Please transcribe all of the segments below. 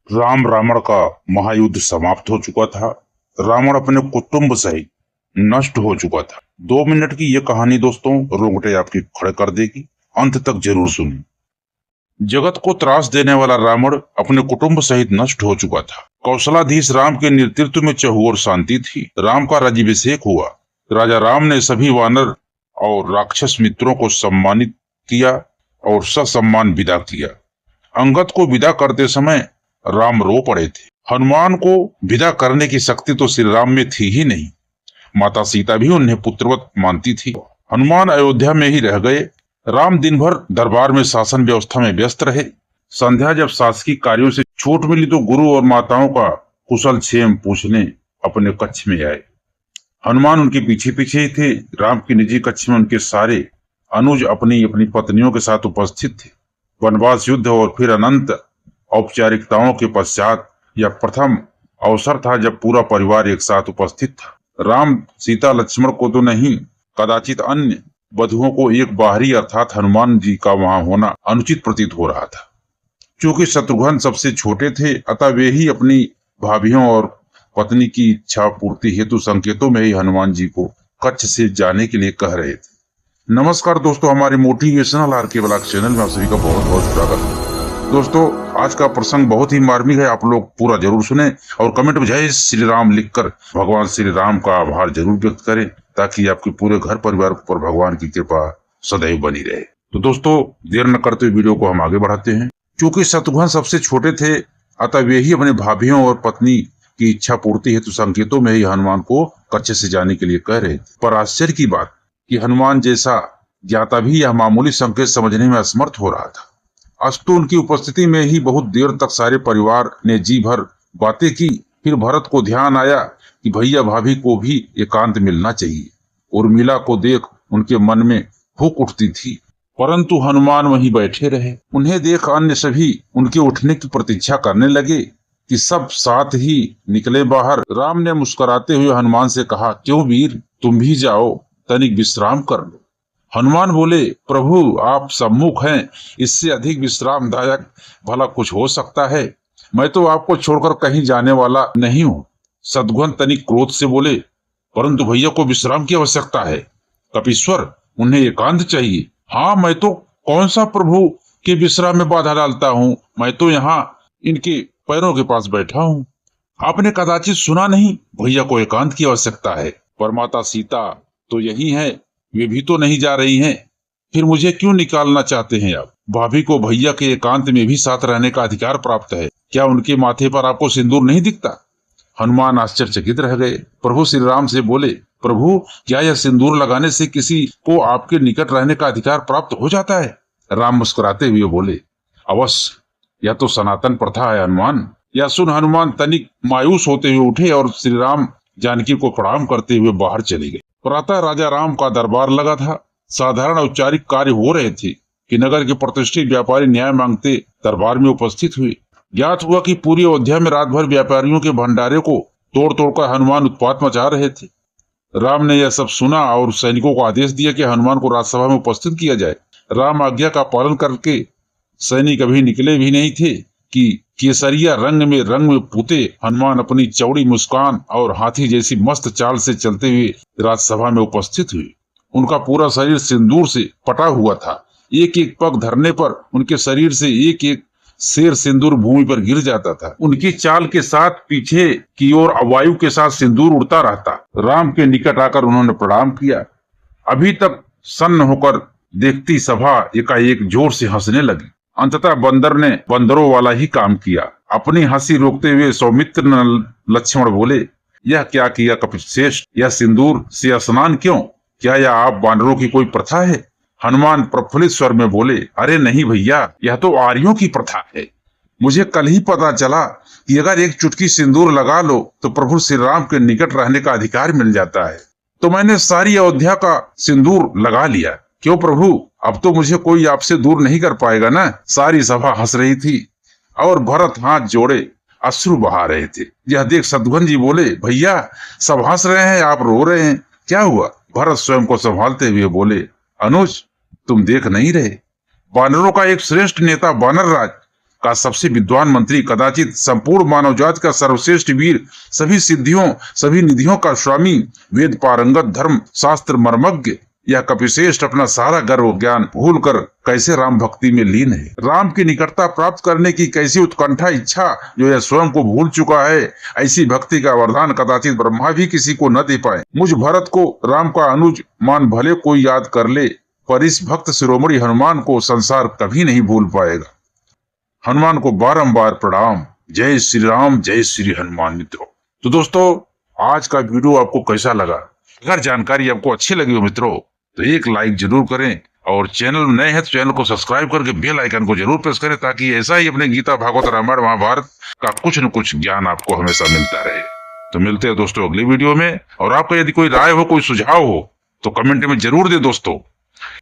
राम रावण का महायुद्ध समाप्त हो चुका था। रावण अपने कुटुंब सहित नष्ट हो चुका था। 2 मिनट की यह कहानी दोस्तों रोंगटे आपके खड़े कर देगी। अंत तक जरूर सुनिए। जगत को त्रास देने वाला रावण अपने कुटुंब सहित नष्ट हो चुका था। कौशलाधीश राम के नेतृत्व में चहुओर शांति थी। राम का राज्याभिषेक हुआ। राजा राम ने सभी वानर और राक्षस मित्रों को सम्मानित किया और ससम्मान विदा किया। अंगद को विदा करते समय राम रो पड़े थे। हनुमान को विदा करने की शक्ति तो श्री राम में थी ही नहीं। माता सीता भी उन्हें पुत्रवत मानती थी। हनुमान अयोध्या में ही रह गए। राम दिन भर दरबार में शासन व्यवस्था में व्यस्त रहे। संध्या जब शासकीय कार्यों से छूट मिली तो गुरु और माताओं का कुशल क्षेम पूछने अपने कक्ष में आए। हनुमान उनके पीछे पीछे ही थे। राम की निजी कक्ष में उनके सारे अनुज अपनी अपनी पत्नियों के साथ उपस्थित थे। वनवास युद्ध और फिर अनंत औपचारिकताओं के पश्चात यह प्रथम अवसर था जब पूरा परिवार एक साथ उपस्थित था। राम सीता लक्ष्मण को तो नहीं, कदाचित अन्य वधुओं को एक बाहरी अर्थात हनुमान जी का वहां होना अनुचित प्रतीत हो रहा था। क्योंकि शत्रुघ्न सबसे छोटे थे, अतः वे ही अपनी भाभियों और पत्नी की इच्छा पूर्ति हेतु संकेतों में ही हनुमान जी को कच्छ से जाने के लिए कह रहे थे। नमस्कार दोस्तों, हमारे मोटिवेशनल आर के ब्लॉग चैनल में आप सभी का बहुत बहुत स्वागत है। दोस्तों, आज का प्रसंग बहुत ही मार्मिक है। आप लोग पूरा जरूर सुने और कमेंट में जय श्री राम लिखकर भगवान श्री राम का आभार जरूर व्यक्त करें, ताकि आपके पूरे घर परिवार पर भगवान की कृपा सदैव बनी रहे। तो दोस्तों, देर न करते हुए वीडियो को हम आगे बढ़ाते हैं। क्योंकि शत्रुघ्न सबसे छोटे थे, अतः वे ही अपने भाभियों और पत्नी की इच्छा पूर्ति हेतु संकेतों में ही हनुमान को कच्छ से जाने के लिए कह रहे थे। पर आश्चर्य की बात कि हनुमान जैसा ज्ञाता भी यह मामूली संकेत समझने में असमर्थ हो रहा था। अस्तु उनकी उपस्थिति में ही बहुत देर तक सारे परिवार ने जी भर बातें की। फिर भरत को ध्यान आया कि भैया भाभी को भी एकांत मिलना चाहिए। उर्मिला को देख उनके मन में हुक उठती थी, परंतु हनुमान वहीं बैठे रहे। उन्हें देख अन्य सभी उनके उठने की प्रतीक्षा करने लगे कि सब साथ ही निकले बाहर। राम ने मुस्कुराते हुए हनुमान से कहा, क्यों वीर, तुम भी जाओ, तनिक विश्राम कर लो। हनुमान बोले, प्रभु आप सम्मुख हैं, इससे अधिक विश्रामदायक भला कुछ हो सकता है? मैं तो आपको छोड़कर कहीं जाने वाला नहीं हूँ। शत्रुघ्न तनिक क्रोध से बोले, परंतु भैया को विश्राम की आवश्यकता है। कपीश्वर, उन्हें एकांत चाहिए। हाँ, मैं तो कौन सा प्रभु के विश्राम में बाधा डालता हूँ। मैं तो यहाँ इनके पैरों के पास बैठा हूँ। आपने कदाचित सुना नहीं, भैया को एकांत की आवश्यकता है। पर माता सीता तो यही है, वे भी तो नहीं जा रही हैं। फिर मुझे क्यों निकालना चाहते हैं आप? भाभी को भैया के एकांत में भी साथ रहने का अधिकार प्राप्त है। क्या उनके माथे पर आपको सिंदूर नहीं दिखता? हनुमान आश्चर्यचकित रह गए। प्रभु श्री राम से बोले, प्रभु क्या यह सिंदूर लगाने से किसी को आपके निकट रहने का अधिकार प्राप्त हो जाता है? राम मुस्कुराते हुए बोले, अवश्य, यह तो सनातन प्रथा है हनुमान। यह सुन हनुमान तनिक मायूस होते हुए उठे और श्री राम जानकी को प्रणाम करते हुए बाहर चले गए। प्रातः राजा राम का दरबार लगा था। साधारण औपचारिक कार्य हो रहे थे कि नगर के प्रतिष्ठित व्यापारी न्याय मांगते दरबार में उपस्थित हुए। ज्ञात हुआ कि पूरी अयोध्या में रात भर व्यापारियों के भंडारे को तोड़ तोड़कर हनुमान उत्पात मचा रहे थे। राम ने यह सब सुना और सैनिकों को आदेश दिया कि हनुमान को राजसभा में उपस्थित किया जाए। राम आज्ञा का पालन करके सैनिक अभी निकले भी नहीं थे कि केसरिया रंग में पुते हनुमान अपनी चौड़ी मुस्कान और हाथी जैसी मस्त चाल से चलते हुए राजसभा में उपस्थित हुए। उनका पूरा शरीर सिंदूर से पटा हुआ था। एक एक पग धरने पर उनके शरीर से एक एक शेर सिंदूर भूमि पर गिर जाता था। उनकी चाल के साथ पीछे की ओर वायु के साथ सिंदूर उड़ता रहता। राम के निकट आकर उन्होंने प्रणाम किया। अभी तक सन्न होकर देखती सभा एकाएक जोर से हंसने लगी। अंततः बंदर ने बंदरों वाला ही काम किया। अपनी हंसी रोकते हुए सौमित्र लक्ष्मण बोले, यह क्या किया कपिश्रेष्ठ? यह सिंदूर से स्नान क्यों? क्या यह आप बानरों की कोई प्रथा है? हनुमान प्रफुल्लित स्वर में बोले, अरे नहीं भैया, यह तो आर्यों की प्रथा है। मुझे कल ही पता चला कि अगर एक चुटकी सिंदूर लगा लो तो प्रभु श्री राम के निकट रहने का अधिकार मिल जाता है। तो मैंने सारी अयोध्या का सिंदूर लगा लिया। क्यों प्रभु, अब तो मुझे कोई आपसे दूर नहीं कर पाएगा ना? सारी सभा हंस रही थी और भरत हाथ जोड़े अश्रु बहा रहे थे। यह देख शत्रुघ्न जी बोले, भैया सब हंस रहे हैं, आप रो रहे हैं, क्या हुआ? भरत स्वयं को संभालते हुए बोले, अनुज तुम देख नहीं रहे, वानरों का एक श्रेष्ठ नेता वानर राज का सबसे विद्वान मंत्री, कदाचित संपूर्ण मानव जाति का सर्वश्रेष्ठ वीर, सभी सिद्धियों सभी निधियों का स्वामी, वेद पारंगत, धर्म शास्त्र मर्मज्ञ, यह कपिश्रेष्ठ अपना सारा गर्व ज्ञान भूलकर कैसे राम भक्ति में लीन है। राम की निकटता प्राप्त करने की कैसी उत्कंठा इच्छा जो यह स्वयं को भूल चुका है। ऐसी भक्ति का वरदान कदाचित ब्रह्मा भी किसी को न दे पाए। मुझ भरत को राम का अनुज मान भले कोई याद कर ले, पर इस भक्त शिरोमणि हनुमान को संसार कभी नहीं भूल पाएगा। हनुमान को बारंबार प्रणाम। जय श्री राम, जय श्री हनुमान। मित्रों, तो दोस्तों आज का वीडियो आपको कैसा लगा? अगर जानकारी आपको अच्छी लगी हो मित्रों तो एक लाइक जरूर करें, और चैनल नए हैं तो चैनल को सब्सक्राइब करके बेल आइकन को जरूर प्रेस करें, ताकि ऐसा ही अपने गीता, भागवत, रामायण, महाभारत का कुछ न कुछ ज्ञान आपको हमेशा मिलता रहे। तो मिलते हैं दोस्तों अगली वीडियो में। और आपका यदि कोई राय हो, कोई सुझाव हो तो कमेंट में जरूर दे दोस्तों।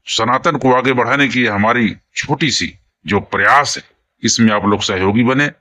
सनातन को आगे बढ़ाने की हमारी छोटी सी जो प्रयास है, इसमें आप लोग सहयोगी बने।